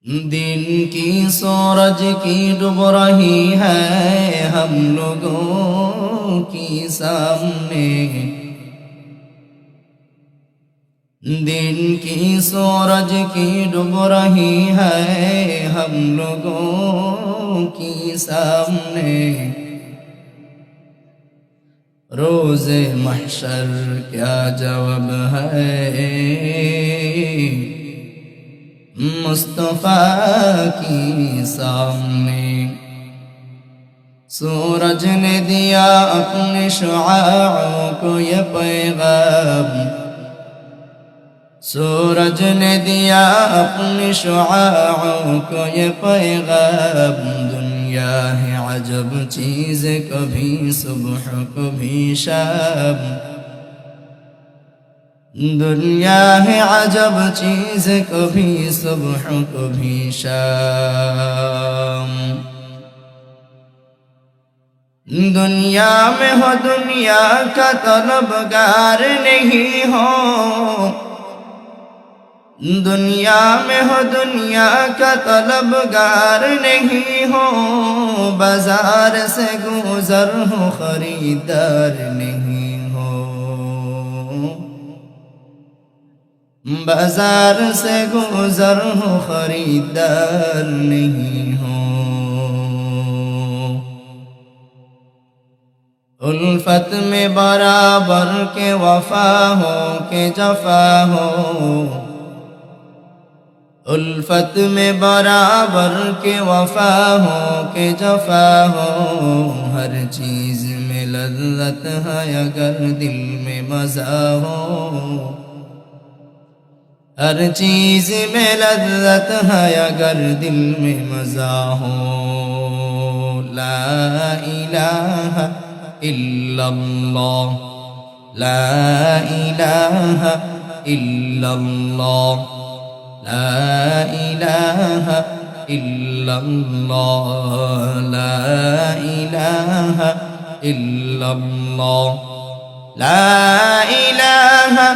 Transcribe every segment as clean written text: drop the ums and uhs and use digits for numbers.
दिन की सूरज की डूब रही है हम लोगों की सामने। दिन की सूरज की डूब रही है हम लोगों की सामने। रोज़े महशर क्या जवाब है मुस्तफा की सामने। सूरज ने दिया अपने शुआओं को ये पैगाम। सूरज ने दिया अपने शुआओं को ये पैगाम। दुनिया है अजब चीज़, कभी सुबह कभी शाम। दुनिया है अजब चीज़, कभी सुबह कभी शाम। दुनिया में हो दुनिया का तलबगार नहीं हो। दुनिया में हो दुनिया का तलबगार नहीं हो। बाजार से गुजर हो खरीदार नहीं हो। बाजार से गुजर हो खरीदार नहीं हो। उल्फत में बराबर के वफा हो के जफा हो। उल्फत में बराबर के वफा हो के जफा हो। हर चीज़ में लज्जत है अगर दिल में मज़ा हो। हर चीज़ में लज्जत है अगर दिल में मज़ा हो। ला इलाहा इल्लल्लाह, ला इलाहा इल्लल्लाह, ला इलाहा इल्लल्लाह, ला इलाहा इल्लल्लाह, ला इलाहा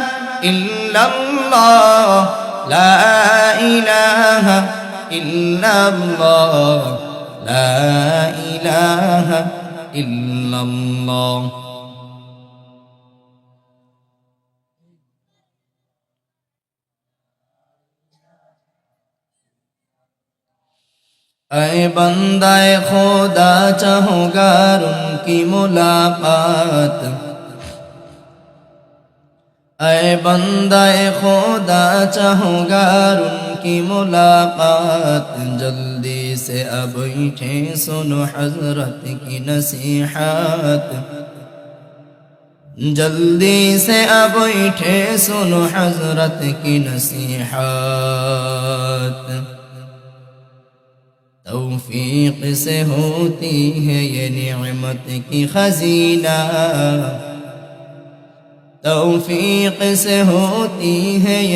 इल्लल्लाह, ला इलाहा इल्लल्लाह, ला इलाहा इल्लल्लाह। ऐ बंदाए खुदा चाहूँगा उनकी मुलाकात। ऐ बंदाए खुदा चाहूँगा उनकी मुलाकात। जल्दी से अब बैठे सुनो हजरत की नसीहत। जल्दी से अब बैठे सुनो हजरत की नसीहत। तौफीक से होती है ये निअमत की खजीना। तौफीक से होती है